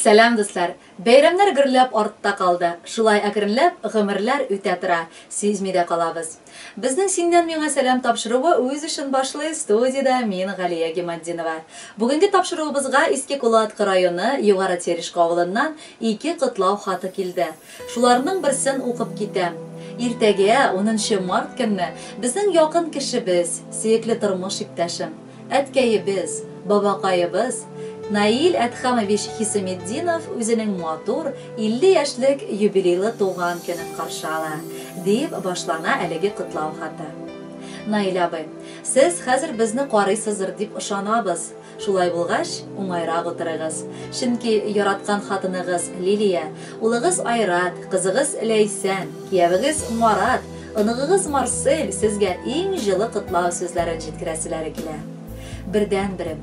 Сәлам дуслар. Бәйрәмнәр гөрләп артта калды. Шулай әкренләп гомерләр үтә тора. Сизми дә калабыз. Безнең синнән миңа сәлам тапшыруы үз өчен башлый студиядә мин Галия Гемаддинова. Бүгенге тапшыруыбызга Иске Кулатка районы Югары Терешка авылыннан 2 котлау хаты килде. Шуларның берсен укып китәм. Иртәгә 10 март көнне безнең якын кешебез, сөекле тормыш иптәшем, әткәебез, бабакаебыз Наил Әдхамович Хисамеддинов үзенең матур 50 яшьлек юбилейлы туган көнен каршы ала, дип башлана әлеге котлау хаты. Наил абый, сез хәзер безне карыйсыздыр дип ышанабыз. Шулай булгач, уңайрак утырыгыз. Чөнки яраткан хатыныгыз Лилия, улыгыз Айрат, кызыгыз Ләйсән, киявегез Марат, оныгыгыз Марсель сезгә иң җылы котлау сүзләрен җиткерәселәре килә. Бердән-бер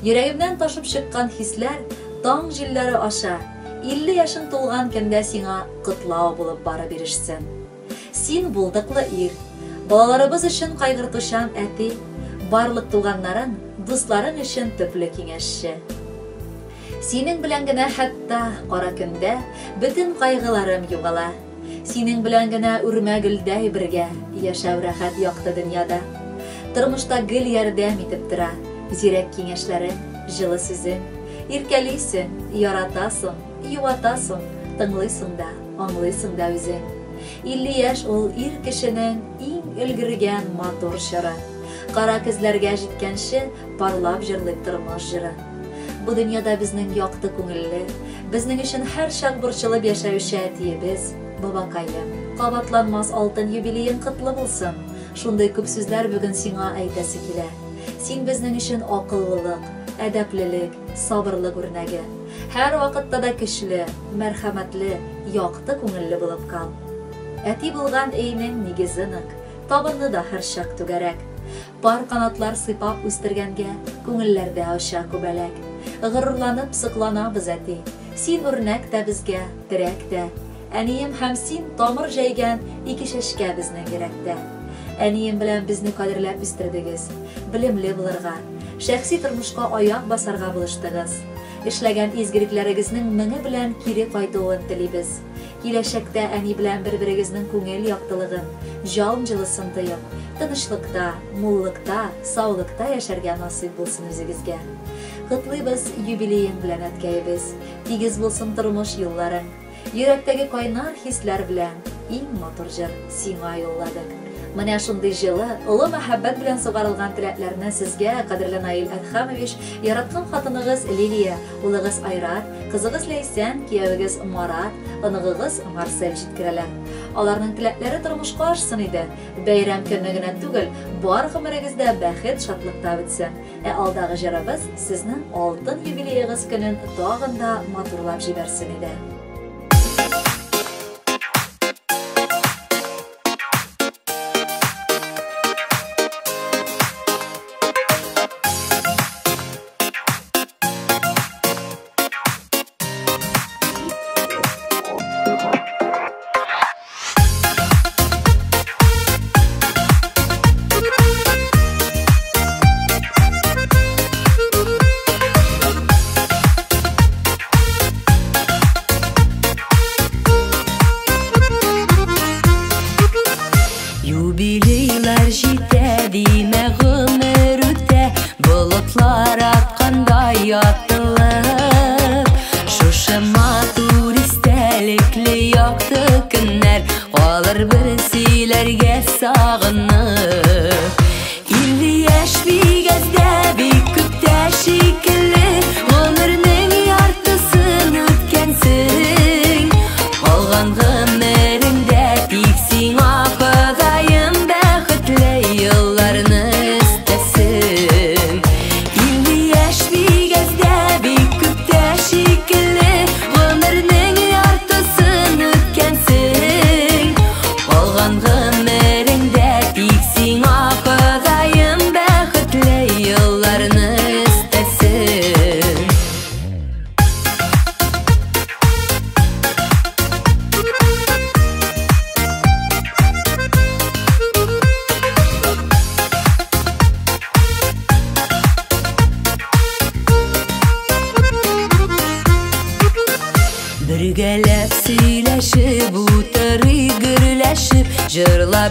йөрәгемнән ташып чыккан хисләр таң җилләре аша 50 яшың тулган көндә сиңа котлау булып барып ирешсен. Син булдыклы ир, балаларыбыз өчен кайгыртучан әти, барлык туганнарын, дусларың өчен төпле киңәшче. Синең белән генә хәтта кара көндә бөтен кайгыларым югала. Синең белән генә үрмәгөлдәй бергә яшәү рәхәт якты дөньяда. Тормышта гел ярдәм итеп тора. Зирәк киңәшләрең, җылы сүзең, иркәлисең, яратасың, юатасың, тыңлыйсың да, аңлыйсың да үзең. 50 яшь ул ир кешенең иң өлгергән матур чоры. Кара көзләргә җиткәнче парлап җырлый тормыш җыры. Бу дөньяда безнең якты күңелле, безнең өчен һәр чак борчылып яшәүче әтиебез, бабакаем, кабатланмас алтын юбилеең котлы булсын. Шундай күп сүзләр бүген сиңа әйтәсе килә. Син безнең өчен акыллылык, әдәплелек, сабырлык үрнәге. Һәр вакытта да көчле, мәрхәмәтле, якты күңелле булып кал. Әти булган өйнең нигезе нык, табыны да һәр чак түгәрәк. Пар канатлар сыйпап үстергәнгә, күңелләрдә аша күбәләк. Гырурланып сыкланабыз әти. Син үрнәк тә безгә, терәк тә. Әнием һәм син тамыр җәйгән ике шәшкә безнең йөрәктә. Әнием белән безне кадерләп үстердегез, белемле булырга, шәхси тормышка аяк басарга булыштыгыз. Эшләгән изгелекләрегезнең меңе белән кире кайтуын телибез. Киләчәктә әни белән бер-берегезнең күңел яктылыгын, җан җылысын тоеп, тынычлыкта, муллыкта, саулыкта яшәргә насыйп булсын үзегезгә. Котлыйбыз юбилеең белән әткәебез, тигез булсын тормыш юлларың. Йөрәктәге кайнар хисләр белән иң матур җыр сиңа юлладык. Менә шундый җылы, олы мәхәббәт белән сугарылган теләкләрне сезгә, кадерле Наил Әдхамович, яраткан хатыныгыз Лилия, улыгыз Айрат, кызыгыз Ләйсән, киявегез Марат, оныгыгыз Марсель җиткерәләр. Аларның теләкләре тормышка ашсын иде. Бәйрәм көне генә түгел, бар гомерегездә бәхет, шатлыкта бетсен. Алдагы җырыбыз сезнең алтын юбилеегыз көнен тагын да матурлап җибәрсен иде. Юбилейлар җитә, димә гомер үтә, болытлар аккандай атылып. Шушы матур истәлекле якты көннәр калыр бер сөйләргә сагынып. 50 яшь бик әздә, бик күптә шикелле, гомернең яртысын үткәнсең. Калган гомереңдә тик сиңа гомереңдә тик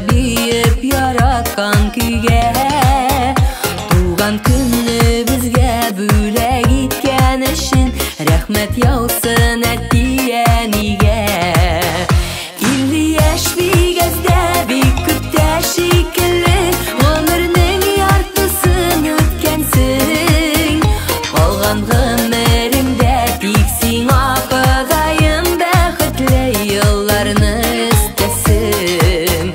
бейіп яратқан күйге. Туған күні бізге бөлек еткен үшін рәхмәт яусын әттияниге. Илі яшбигәздә бик күптә шикелле гомернең яртысын үткәнсең. Калган гомереңдә тик сиңа Ходаем бәхетле елларны өстәсен.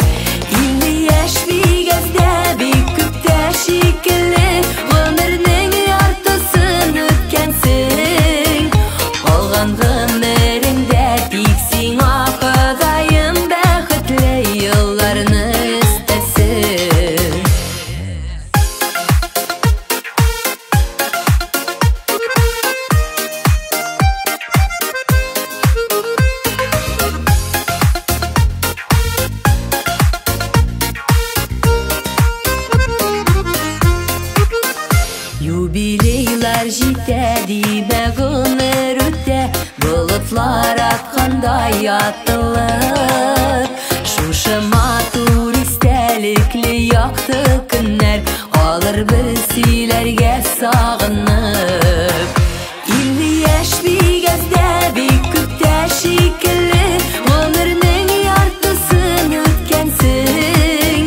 Илі яшбигәздә бик күптә шикелле гомернең яртысын үткәнсең. Калган гомереңдә тик сиңа Ходаем бәхетле елларны өстәсен. Юбилейлар җитә, димә гомер үтә, болытлар аткандай атылып. Шушы матур истәлекле якты көннәр калыр без сөйләргә сагынып. Илли яшьбигәздә бик күптә шикелле гомернең яртысын үткәнсең.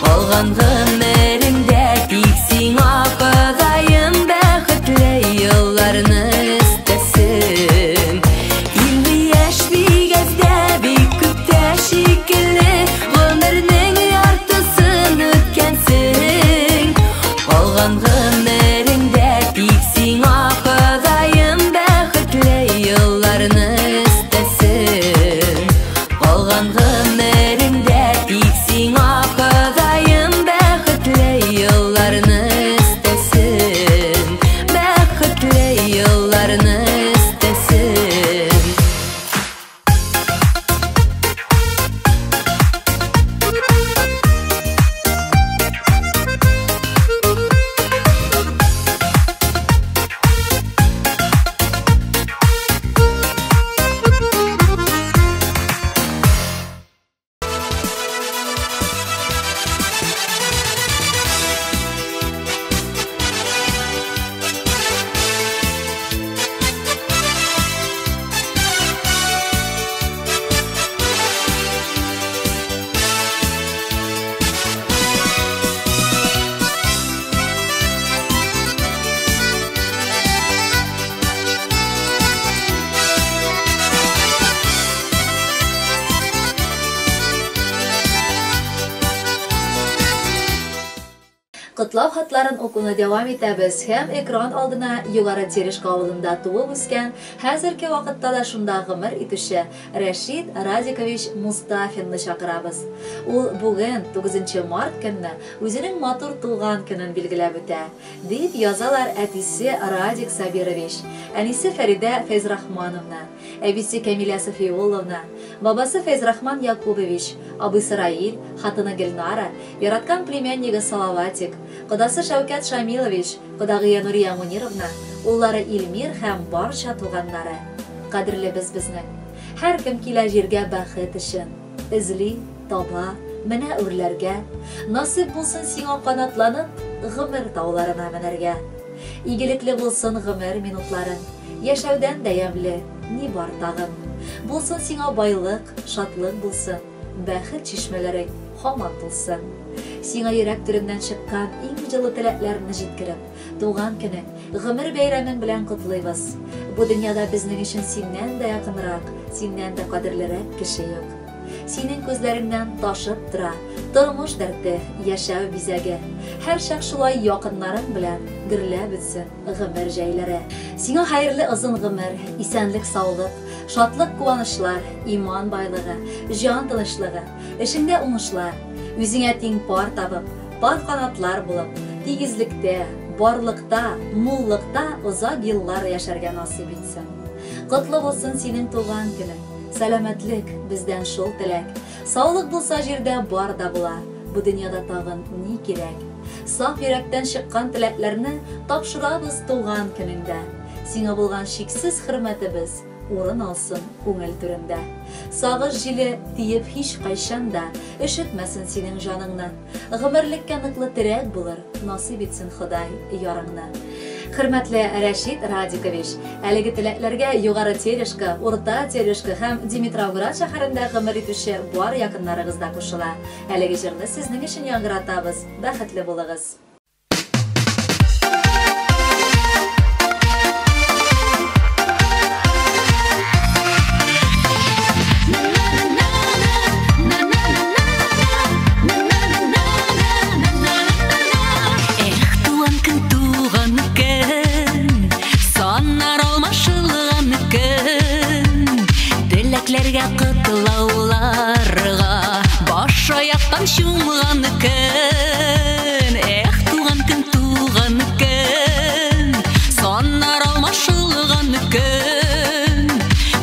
Калган гомереңдә тик сиңа Ходаем бәхетле елларны өстәсен. Илли яшьбигәздә бик күптә шикелле гомернең яртысын үткәнсең. Калган гомереңдә тик сиңа Ходаем бәхетле елларны өстәсен. Калган гомереңдә тик сиңа Ходаем бәхетле елларны өстәсен. Бәхетле елларны өстәсен. Котлау хатларын укуны дәвам итәбез һәм экран алдына югары Терешка авылында туып үскән, хәзерге вакытта да шунда гомер итүче Рәшид Радикович Мустафинны чакырабыз. Ул бүген 9 март көнне үзенең матур туган көнен билгеләп үтә, дип язалар әтисе Радик Сабирович, әнисе Фәридә Фәйзрахмановна, әбисе Камиля Софиулловна, бабасы Фәйзрахман Якубович, абысы Раил, хатыны Гөлнара, яраткан племяннигы Салаватик, кодасы Шәүкәт Шамилович, кодагыя Нурия Мунировна, уллары Илмир һәм барча туганнары. Кадерле безнең. Һәр кем килә җиргә бәхет өчен. Эзли, таба, менә үрләргә. Насыйп булсын сиңа канатланып, гомер тауларына менәргә. Игелекле булсын гомер минутларың, яшәүдән дә ямьле, ни бар тагын. Булсын сиңа байлык, шатлык булсын, бәхет чишмәләрең һаман булсын. Сиңа йөрәк түреннән чыккан иң җылы теләкләрне җиткереп, туган көнең, гомер бәйрәмең белән котлыйбыз. Бу дөньяда безнең өчен синнән дә якынрак, синнән дә кадерлерәк кеше юк. Синең күзләреңнән ташып тора тормыш дәрте, яшәү бизәге. Һәр чак шулай якыннарың белән гөрләп үтсен гомер җәйләре. Сиңа хәерле озын гомер, исәнлек, саулык, шатлык, куанышлар, иман байлыгы, җан тынычлыгы, эшеңдә уңышлар, үзеңә тиң пар табып, пар канатлар булып, тигезлектә, барлыкта, муллыкта озак еллар яшәргә насыйп итсен. Котлы булсын синең туган көнең. Сәламәтлек бездән шул теләк. Саулык булса җирдә бар да була. Бу дөньяда тагын ни кирәк? Саф йөрәктән чыккан теләкләрне тапшырабыз туган көнеңдә. Сиңа булган шиксез хөрмәтебез урын алсын күңел түрендә. Сагыш җиле тиеп һич кайчанда, өшетмәсен синең җаныңны. Гомерлеккә ныклы терәк булыр, насыйп итсен Ходай ярыңны. Хөрмәтле Рәшит Радикович, әлеге теләкләргә югары Терешка, урта Терешка һәм Димитровград шәһәрендә гомер итүче бар якыннарыгыз да кушыла. Әлеге җырны сезнең өчен яңгыратабыз. Бәхетле булыгыз. Теләкләргә кытылауларга баш аяктан чумган көн. Эх, туган көн, саннар алмашылган көн.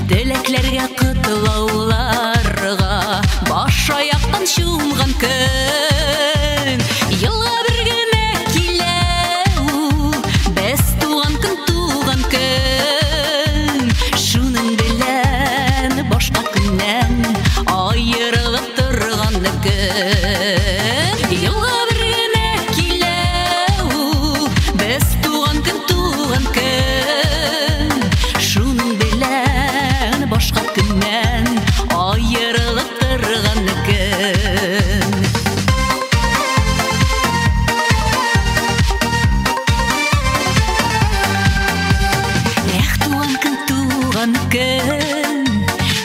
Теләкләргә кытылауларга баш аяктан чумган көн. Елга бер генә килә ул, без туган көн. Шуның белән башка көннән аерылып торган көн. Елга бер генә килә ул, без туган көн. Шуның белән башка көннән аерылып торган көн.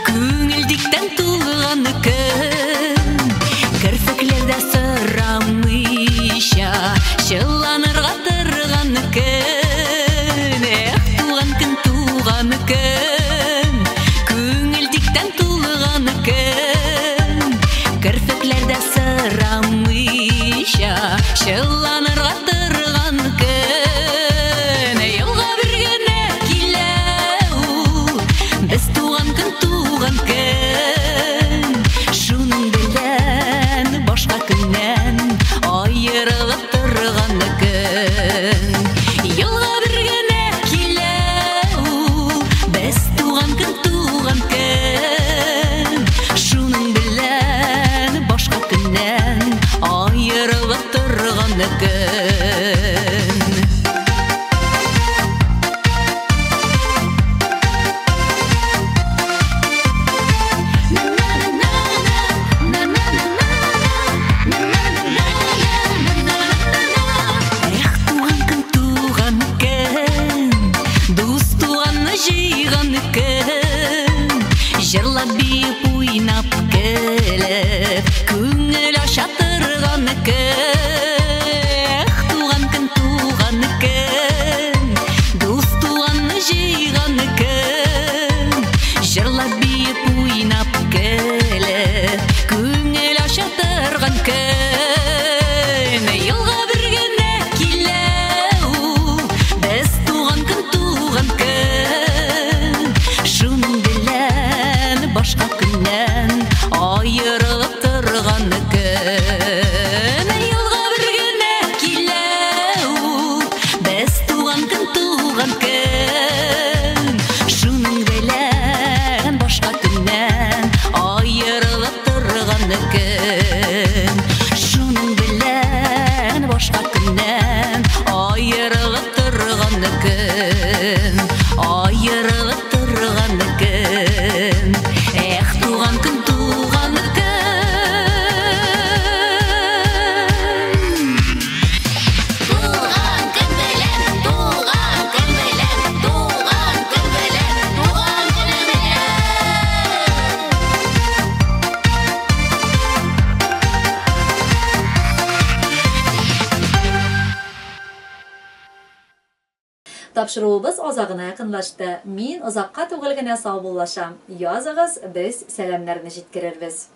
Күңелдіктен тулған көн, кірпіклерді сұрамыйша жыланырға тұрған көн. Туған көн, күңелдіктен тулған көн, кірпіклерді сұрамыйша жыланырға тұрған көн. Елға бір генә килә ул, без туган көн. Шуның белән башка көннән аерылып торган көн. Елга бер генә килә ул, без туган көн. Шуның белән башка көннән аерылып торган көн. Жырлап бейіп уйнап келіп, күңел аша тұрған көн. Туған көн, дос туғанны жиған көн. Жырлап бейіп уйнап келіп, күңел аша тұрған көн. Елға бір генә килә ул, без туған көн. Шуның белән башка көннән аерылып торган көн. Елга бер генә килә ул, без туган көн. Шуның белән башка көннән аерылып торган көн. Шуның белән башка көннән аерылып торган көн. Аерылып торган көн. Эх, туган көн. Тапшыруыбыз азагына якынлашты. Мин озакка түгел генә сау булашам. Языгыз, без сәламнәрне җиткерербез.